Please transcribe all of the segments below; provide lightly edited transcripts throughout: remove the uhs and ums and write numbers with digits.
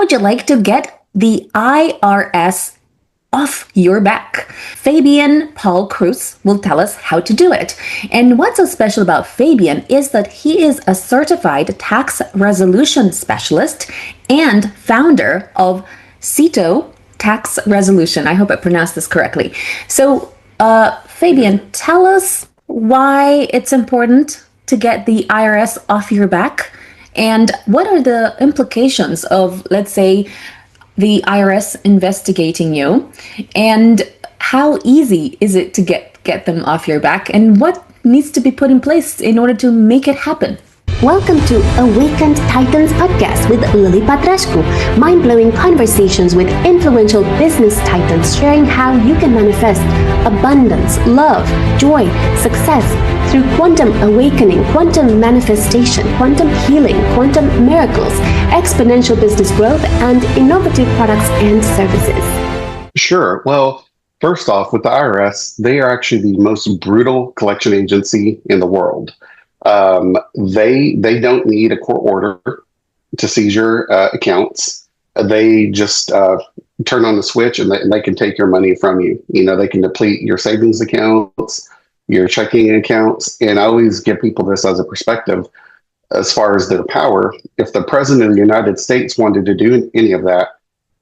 would you like to get the IRS off your back? Fabian Paul Cruz will tell us how to do it. And what's so special about Fabian is that he is a certified tax resolution specialist and founder of CETO Tax Resolution. I hope I pronounced this correctly. So, Fabian, tell us why it's important to get the IRS off your back, and what are the implications of, let's say, the IRS investigating you, and how easy is it to get them off your back, and what needs to be put in place in order to make it happen? Welcome to Awakened Titans podcast with Lily Patrascu. Mind-blowing conversations with influential business titans sharing how you can manifest abundance, love, joy, success through quantum awakening, quantum manifestation, quantum healing, quantum miracles, exponential business growth, and innovative products and services. Sure. Well, first off, with the IRS, they are actually the most brutal collection agency in the world. They don't need a court order to seize your accounts. They just turn on the switch and they can take your money from you. You know, they can deplete your savings accounts, your checking accounts. And I always give people this as a perspective as far as their power. If the president of the United States wanted to do any of that,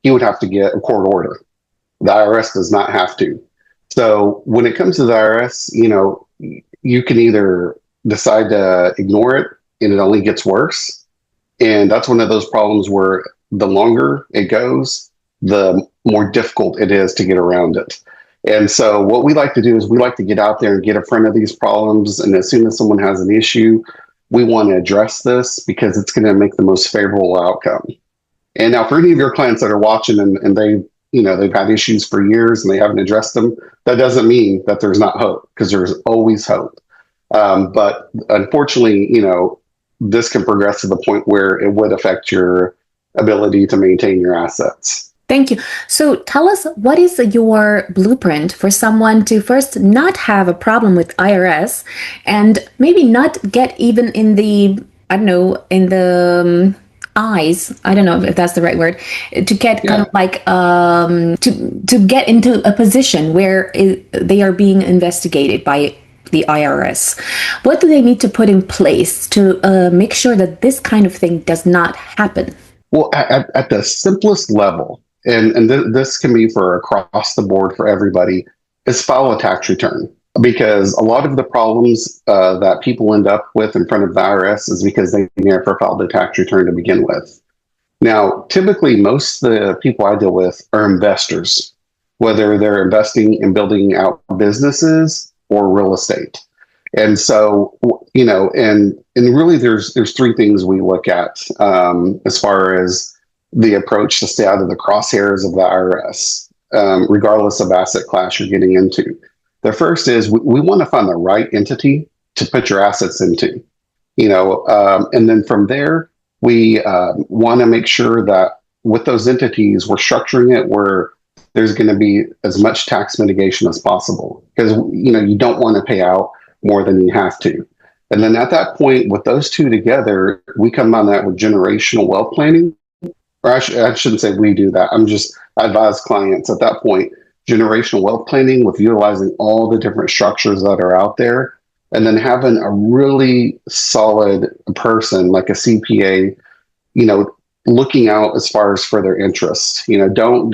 he would have to get a court order. The IRS does not have to. So when it comes to the IRS, you know, you can either decide to ignore it and it only gets worse. And that's one of those problems where the longer it goes, the more difficult it is to get around it. And so what we like to do is we like to get out there and get in front of these problems. And as soon as someone has an issue, we want to address this because it's going to make the most favorable outcome. And now for any of your clients that are watching and they've had issues for years and they haven't addressed them, that doesn't mean that there's not hope, because there's always hope. But unfortunately, you know, this can progress to the point where it would affect your ability to maintain your assets. Thank you. So tell us, what is your blueprint for someone to first not have a problem with IRS and maybe not get even in the, eyes, I don't know if that's the right word, to get kind of like to get into a position where they are being investigated by the IRS. What do they need to put in place to make sure that this kind of thing does not happen? Well, at the simplest level, and this can be for across the board for everybody, is file a tax return. Because a lot of the problems that people end up with in front of the IRS is because they never filed a tax return to begin with. Now, typically, most of the people I deal with are investors, whether they're investing in building out businesses or real estate. And so, you know, and really there's three things we look at as far as the approach to stay out of the crosshairs of the IRS, regardless of asset class you're getting into. The first is we want to find the right entity to put your assets into, you know, and then from there, we want to make sure that with those entities, we're structuring it where there's going to be as much tax mitigation as possible, because, you know, you don't want to pay out more than you have to. And then at that point, with those two together, we come on that with generational wealth planning. Or I shouldn't say we do that. I advise clients at that point, generational wealth planning with utilizing all the different structures that are out there, and then having a really solid person like a CPA, you know, looking out as far as for their interests. You know, don't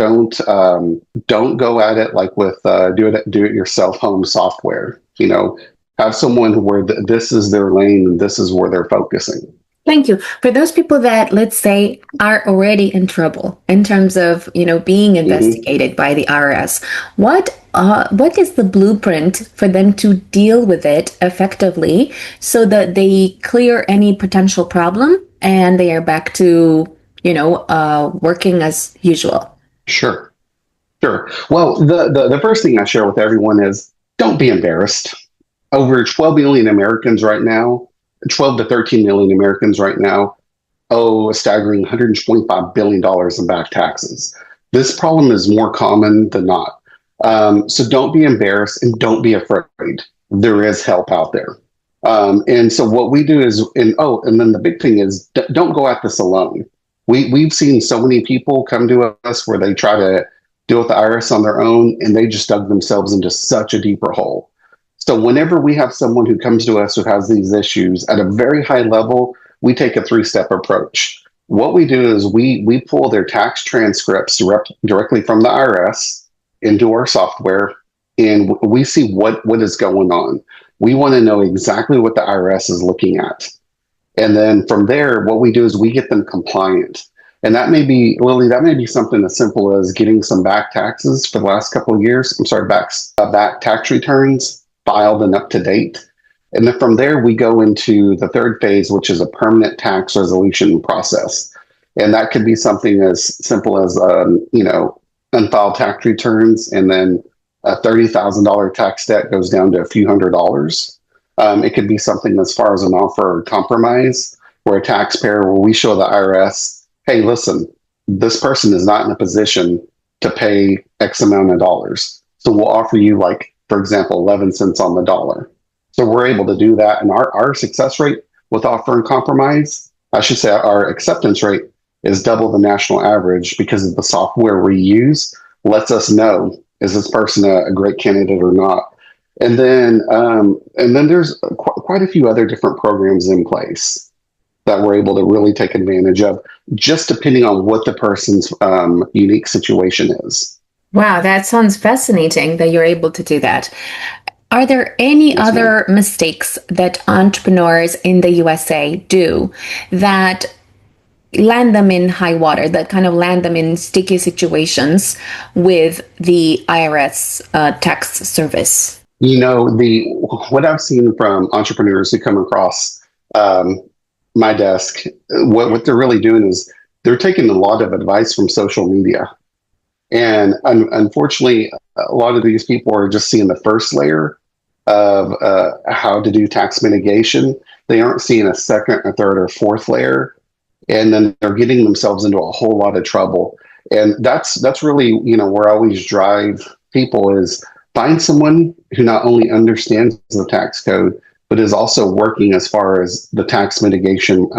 go at it like with do it yourself home software. You know, have someone where this is their lane and this is where they're focusing. Thank you. For those people that, let's say, are already in trouble in terms of, you know, being investigated by the IRS, what is the blueprint for them to deal with it effectively so that they clear any potential problem and they are back to, you know, working as usual? Sure. Well, the first thing I share with everyone is don't be embarrassed. Over 12 million Americans right now, 12 to 13 million Americans right now owe a staggering $125 billion in back taxes. This problem is more common than not. So don't be embarrassed and don't be afraid. There is help out there. And so what we do is, and then the big thing is don't go at this alone. We've seen so many people come to us where they try to deal with the IRS on their own, and they just dug themselves into such a deeper hole. So whenever we have someone who comes to us who has these issues at a very high level, we take a three-step approach. What we do is we pull their tax transcripts directly from the IRS into our software, and we see what is going on. We want to know exactly what the IRS is looking at. And then from there, what we do is we get them compliant. And that may be, Lily, that may be something as simple as getting some back taxes for the last couple of years. I'm sorry, back tax returns filed and up to date. And then from there, we go into the third phase, which is a permanent tax resolution process. And that could be something as simple as, unfiled tax returns, and then a $30,000 tax debt goes down to a few $100s. It could be something as far as an offer or compromise, where a taxpayer, where we show the IRS, hey, listen, this person is not in a position to pay X amount of dollars. So we'll offer you, like, for example, 11 cents on the dollar. So we're able to do that. And our success rate with offer and compromise, I should say our acceptance rate is double the national average, because the software we use lets us know, is this person a great candidate or not? And then there's quite a few other different programs in place that we're able to really take advantage of, just depending on what the person's unique situation is. Wow, that sounds fascinating that you're able to do that. Are there any other mistakes that entrepreneurs in the USA do that land them in high water, that kind of land them in sticky situations with the IRS tax service? What I've seen from entrepreneurs who come across my desk, what they're really doing is they're taking a lot of advice from social media. And unfortunately, a lot of these people are just seeing the first layer of how to do tax mitigation. They aren't seeing a second, or third, or fourth layer. And then they're getting themselves into a whole lot of trouble. And that's really, where I always drive people is find someone who not only understands the tax code, but is also working as far as the tax mitigation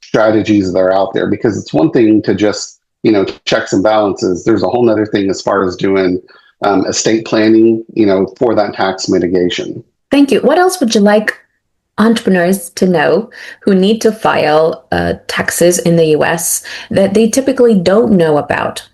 strategies that are out there. Because it's one thing to just, checks and balances. There's a whole nother thing as far as doing estate planning, for that tax mitigation. Thank you. What else would you like entrepreneurs to know who need to file taxes in the US that they typically don't know about?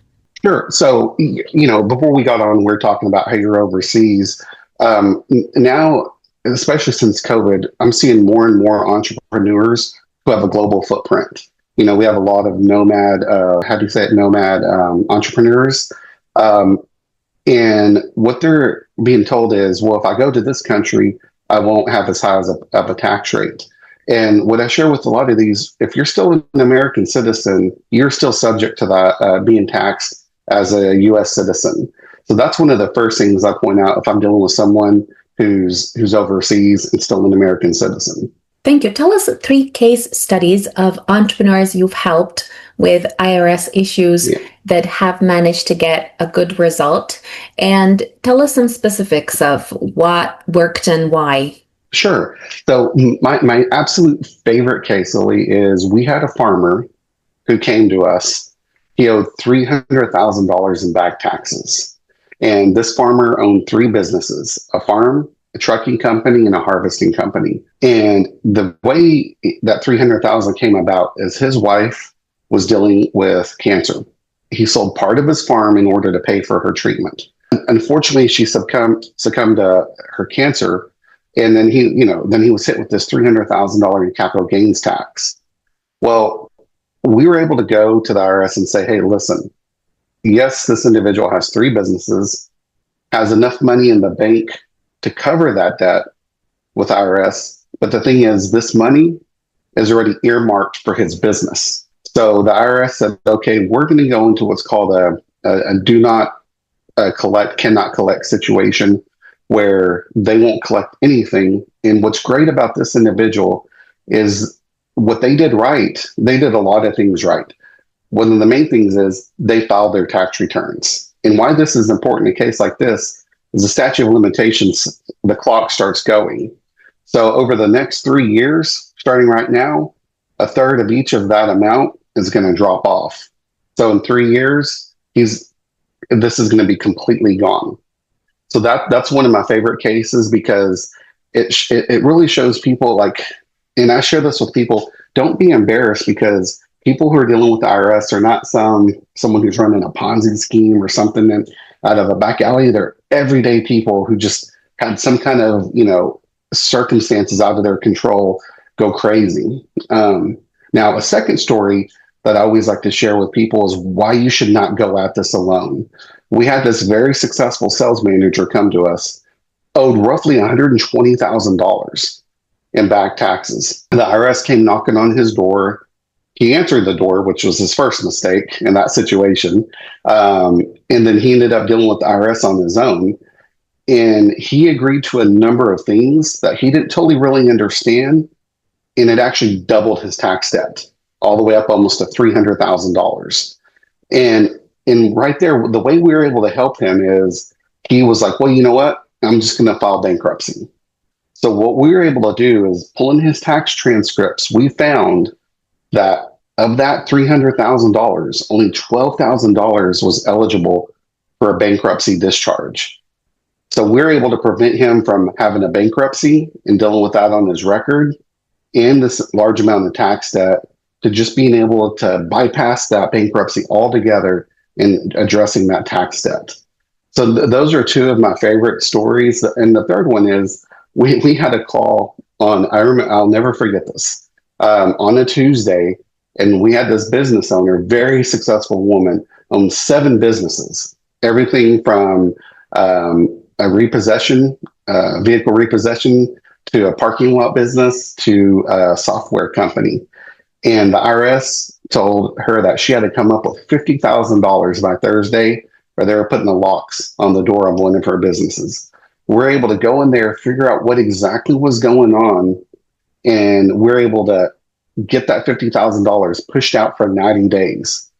Sure. So, before we got on, we are talking about how you're overseas. Now, especially since COVID, I'm seeing more and more entrepreneurs who have a global footprint. We have a lot of nomad entrepreneurs. And what they're being told is, well, if I go to this country, I won't have as high of a tax rate. And what I share with a lot of these, if you're still an American citizen, you're still subject to that being taxed as a U.S. citizen. So that's one of the first things I point out if I'm dealing with someone who's overseas and still an American citizen. Thank you. Tell us 3 case studies of entrepreneurs you've helped with IRS issues that have managed to get a good result. And tell us some specifics of what worked and why. Sure. So my absolute favorite case, Lily, is we had a farmer who came to us. He owed $300,000 in back taxes. And this farmer owned 3 businesses: a farm, a trucking company, and a harvesting company. And the way that $300,000 came about is his wife was dealing with cancer. He sold part of his farm in order to pay for her treatment. Unfortunately, she succumbed to her cancer. And then he was hit with this $300,000 in capital gains tax. Well, we were able to go to the IRS and say, hey, listen, yes, this individual has 3 businesses, has enough money in the bank to cover that debt with IRS. But the thing is, this money is already earmarked for his business. So the IRS said, okay, we're going to go into what's called a do not collect, cannot collect situation, where they won't collect anything. And what's great about this individual is what they did right. They did a lot of things right. One of the main things is they filed their tax returns. And why this is important in a case like this is the statute of limitations, the clock starts going. So over the next 3 years, starting right now, a third of each of that amount is going to drop off. So in 3 years, this is going to be completely gone. So that's one of my favorite cases because it really shows people like, and I share this with people, don't be embarrassed because people who are dealing with the IRS are not someone who's running a Ponzi scheme or something out of a back alley. They're everyday people who just had some kind of, circumstances out of their control go crazy. Now, a second story that I always like to share with people is why you should not go at this alone. We had this very successful sales manager come to us, owed roughly $120,000 in back taxes. The IRS came knocking on his door. He answered the door, which was his first mistake in that situation. And then he ended up dealing with the IRS on his own. And he agreed to a number of things that he didn't totally really understand. And it actually doubled his tax debt all the way up almost to $300,000. And right there, the way we were able to help him is he was like, well, you know what? I'm just going to file bankruptcy. So what we were able to do is pull in his tax transcripts. We found that of that $300,000, only $12,000 was eligible for a bankruptcy discharge. So we're able to prevent him from having a bankruptcy and dealing with that on his record and this large amount of tax debt to just being able to bypass that bankruptcy altogether and addressing that tax debt. So those are two of my favorite stories. And the third one is we had a call on, I'll never forget this, on a Tuesday. And we had this business owner, very successful woman, owned 7 businesses, everything from a repossession, vehicle repossession, to a parking lot business, to a software company. And the IRS told her that she had to come up with $50,000 by Thursday, or they were putting the locks on the door of one of her businesses. We're able to go in there, figure out what exactly was going on, and we're able to get that $50,000 pushed out for 90 days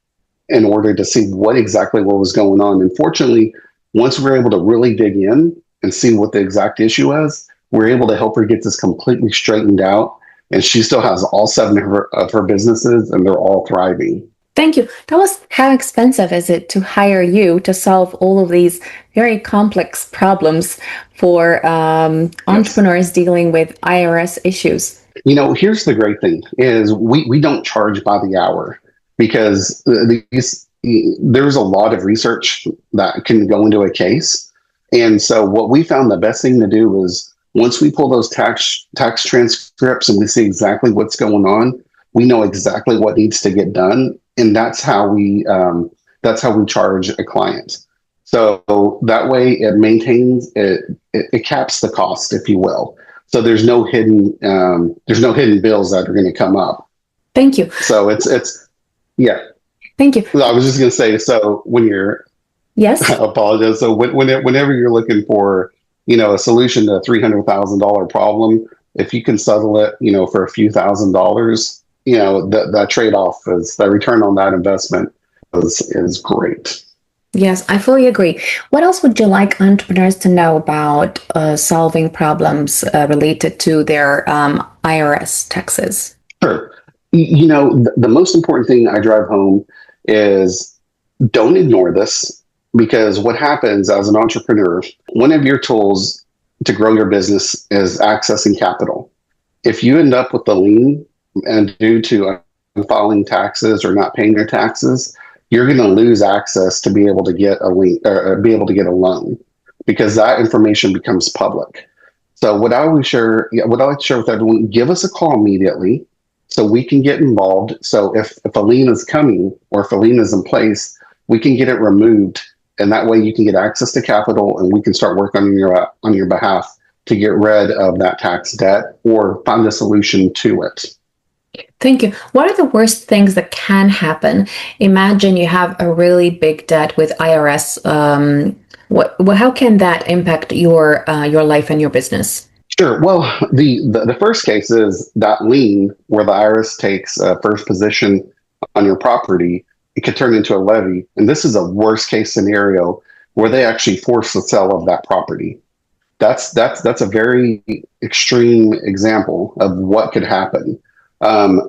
in order to see what was going on. And fortunately, once we were able to really dig in and see what the exact issue was, we're able to help her get this completely straightened out. And she still has all 7 of her businesses, and they're all thriving. Thank you. Tell us, how expensive is it to hire you to solve all of these very complex problems for entrepreneurs dealing with IRS issues? Here's the great thing is we don't charge by the hour because there's a lot of research that can go into a case. And so what we found the best thing to do was once we pull those tax transcripts and we see exactly what's going on, we know exactly what needs to get done. And that's how we charge a client. So that way it maintains it caps the cost, if you will. So there's no hidden bills that are going to come up. Thank you. So it's yeah. Thank you. I was just going to say, so when you're yes, I apologize. So whenever you're looking for a solution to a $300,000 problem, if you can settle it for a few $1,000s, that trade-off is the return on that investment is great. Yes, I fully agree. What else would you like entrepreneurs to know about solving problems related to their IRS taxes? Sure. The most important thing I drive home is don't ignore this, because what happens as an entrepreneur, one of your tools to grow your business is accessing capital. If you end up with a lien and due to filing taxes or not paying your taxes, you're going to lose access to be able to get a lien or be able to get a loan, because that information becomes public. So what I like to share with everyone, give us a call immediately so we can get involved. So if a lien is coming or if a lien is in place, we can get it removed. And that way you can get access to capital and we can start working on your behalf to get rid of that tax debt or find a solution to it. Thank you. What are the worst things that can happen? Imagine you have a really big debt with IRS. How can that impact your life and your business? Sure. Well, the first case is that lien where the IRS takes first position on your property. It could turn into a levy. And this is a worst case scenario where they actually force the sale of that property. That's a very extreme example of what could happen.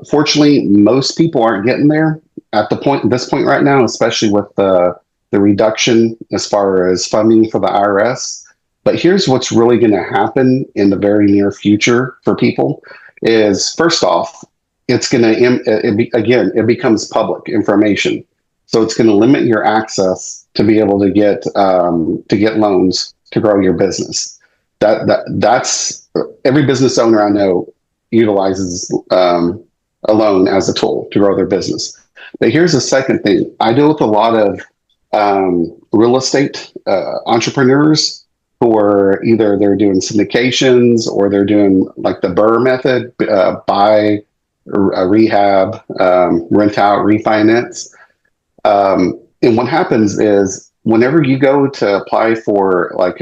Fortunately, most people aren't getting there at this point right now, especially with the reduction as far as funding for the IRS. But here's what's really going to happen in the very near future for people is first off, it's going again, it becomes public information. So it's going to limit your access to be able to get loans to grow your business. That's every business owner I know utilizes a loan as a tool to grow their business. But here's the second thing: I deal with a lot of real estate entrepreneurs who are either they're doing syndications or they're doing like the Burr method, buy, rehab, rent out, refinance. And what happens is whenever you go to apply for like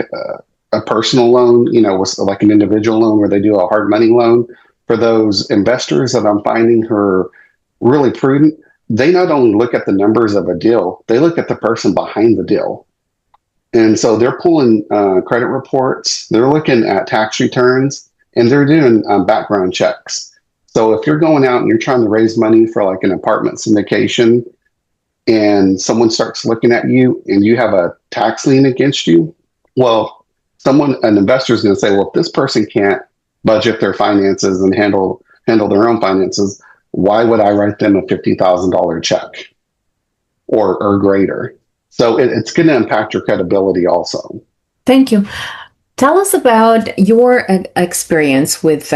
a personal loan, with like an individual loan where they do a hard money loan, for those investors that I'm finding who are really prudent, they not only look at the numbers of a deal, they look at the person behind the deal. And so they're pulling credit reports, they're looking at tax returns, and they're doing background checks. So if you're going out and you're trying to raise money for like an apartment syndication and someone starts looking at you and you have a tax lien against you, well, an investor is going to say, well, if this person can't budget their finances and handle their own finances, why would I write them a $50,000 check or greater? So it's going to impact your credibility also. Thank you. Tell us about your experience with,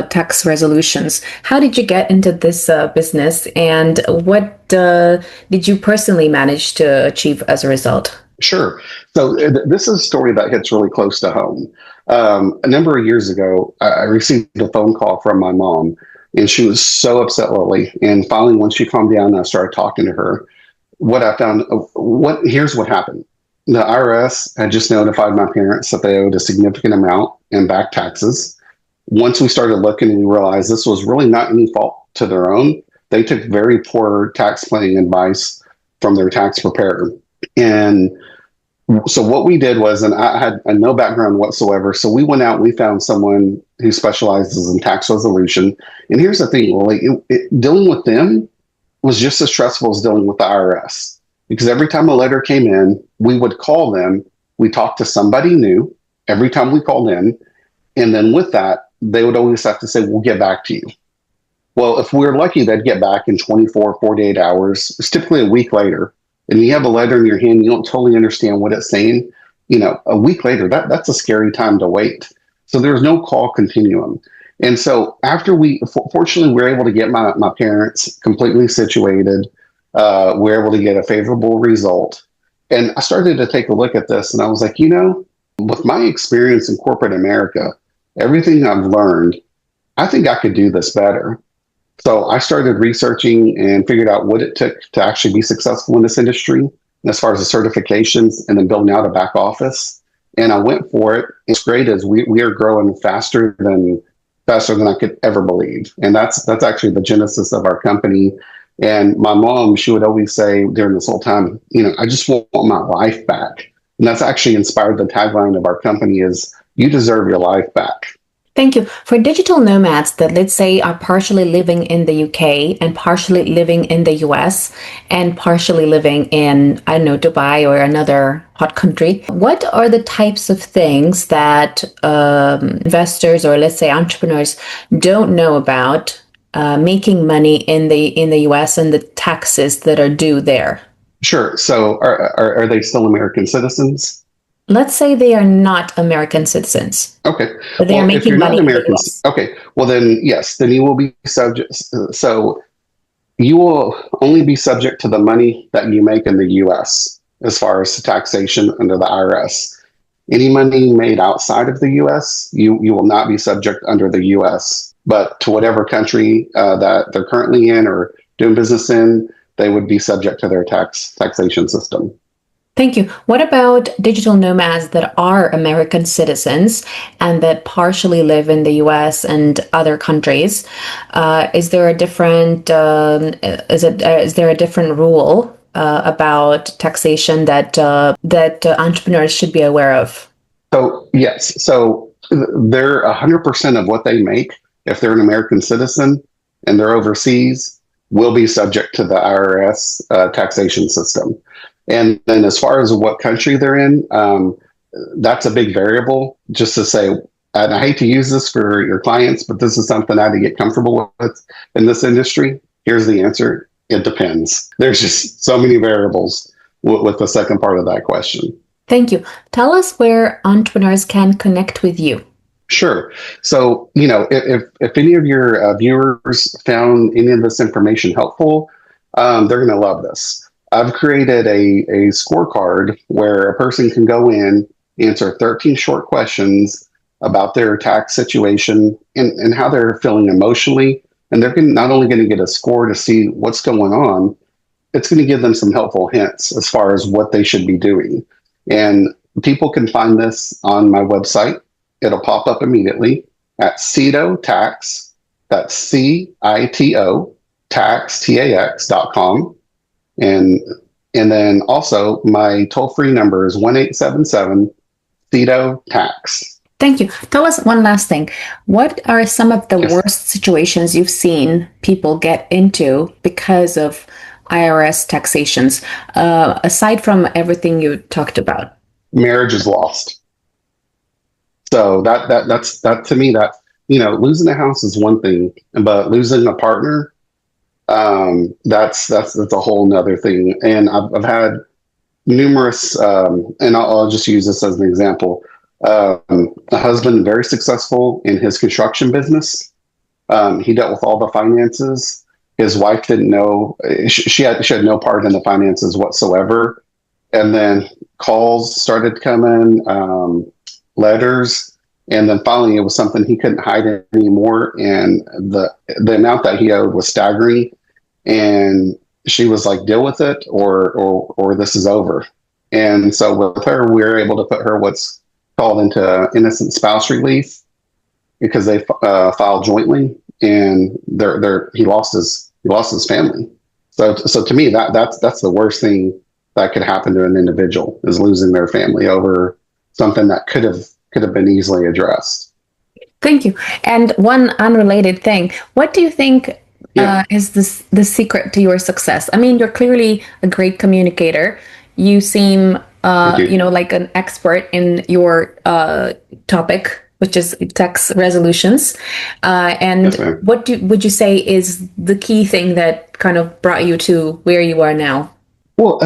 tax resolutions. How did you get into this business, and what did you personally manage to achieve as a result? Sure. So this is a story that hits really close to home. A number of years ago, I received a phone call from my mom, and she was so upset, Lily. And finally, when she calmed down, I started talking to her. Here's what happened. The IRS had just notified my parents that they owed a significant amount in back taxes. Once we started looking, we realized this was really not any fault to their own. They took very poor tax planning advice from their tax preparer. And so what we did was, and I had no background whatsoever, so we went out and we found someone who specializes in tax resolution. And here's the thing, Lily, dealing with them was just as stressful as dealing with the IRS. Because every time a letter came in, we would call them. We talked to somebody new every time we called in. And then with that, they would always have to say, we'll get back to you. Well, if we're lucky, they'd get back in 24, 48 hours. It's typically a week later. And you have a letter in your hand, you don't totally understand what it's saying. A week later, that's a scary time to wait. So there's no call continuum. And so after fortunately, we were able to get my parents completely situated. We were able to get a favorable result. And I started to take a look at this and I was like, with my experience in corporate America, everything I've learned, I think I could do this better. So I started researching and figured out what it took to actually be successful in this industry as far as the certifications and then building out a back office. And I went for it. It's great as we are growing faster than I could ever believe. And that's actually the genesis of our company. And my mom, she would always say during this whole time, I just want my life back. And that's actually inspired the tagline of our company is, you deserve your life back. Thank you. For digital nomads that, let's say, are partially living in the UK and partially living in the US and partially living in, I don't know, Dubai or another hot country, what are the types of things that investors or, let's say, entrepreneurs don't know about making money in the US and the taxes that are due there? Sure. So are they still American citizens? Let's say they are not American citizens. Okay. But they are making money in the US. Okay. Well, then, yes, then you will be subject. So you will only be subject to the money that you make in the US as far as taxation under the IRS. Any money made outside of the US, you will not be subject under the US. But to whatever country that they're currently in or doing business in, they would be subject to their taxation system. Thank you. What about digital nomads that are American citizens and that partially live in the US and other countries? Is there a different rule about taxation that entrepreneurs should be aware of? So yes, so they're 100% of what they make if they're an American citizen and they're overseas, will be subject to the IRS taxation system. And then as far as what country they're in, that's a big variable. Just to say, and I hate to use this for your clients, but this is something I had to get comfortable with in this industry. Here's the answer. It depends. There's just so many variables with the second part of that question. Thank you. Tell us where entrepreneurs can connect with you. Sure. So, if any of your viewers found any of this information helpful, they're going to love this. I've created a scorecard where a person can go in, answer 13 short questions about their tax situation and how they're feeling emotionally. And they're not only going to get a score to see what's going on, it's going to give them some helpful hints as far as what they should be doing. And people can find this on my website. It'll pop up immediately at Cito Tax. That's CITO tax, TAX.com. And then also my toll-free number is 1-877 Cito Tax. Thank you. Tell us one last thing. What are some of the worst situations you've seen people get into because of IRS taxations, aside from everything you talked about? Marriage is lost. So that's to me, that, losing a house is one thing, but losing a partner, that's a whole nother thing. And I've had numerous, and I'll just use this as an example. A husband, very successful in his construction business. He dealt with all the finances. His wife didn't know, she had no part in the finances whatsoever. And then calls started coming, letters, and then finally it was something he couldn't hide anymore. And the amount that he owed was staggering. And she was like, deal with it or this is over. And so with her, we were able to put her what's called into innocent spouse relief because they filed jointly, and he lost his family. So to me, that's the worst thing that could happen to an individual, is losing their family over something that could have been easily addressed. Thank you. And one unrelated thing, what do you think is the secret to your success? I mean, you're clearly a great communicator. You seem like an expert in your topic, which is tax resolutions. And yes, what would you say is the key thing that kind of brought you to where you are now? Well,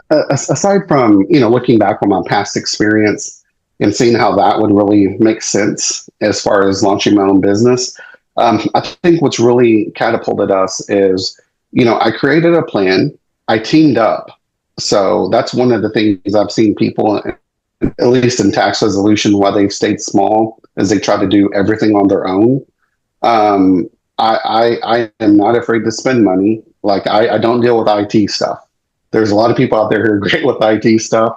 aside from, looking back on my past experience and seeing how that would really make sense as far as launching my own business, I think what's really catapulted us is, I created a plan. I teamed up. So that's one of the things I've seen people, at least in tax resolution, why they've stayed small, is they try to do everything on their own. I am not afraid to spend money. Like I don't deal with IT stuff. There's a lot of people out there who are great with IT stuff.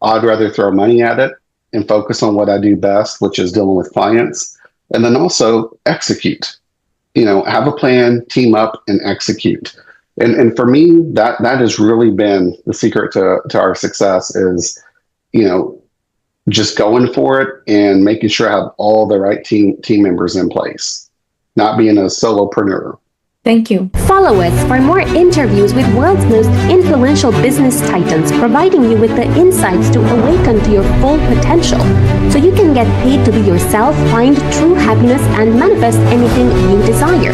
I'd rather throw money at it and focus on what I do best, which is dealing with clients, and then also execute. Have a plan, team up, and execute. And for me, that has really been the secret to our success is, just going for it and making sure I have all the right team members in place, not being a solopreneur. Thank you. Follow us for more interviews with world's most influential business titans, providing you with the insights to awaken to your full potential, so you can get paid to be yourself, find true happiness, and manifest anything you desire.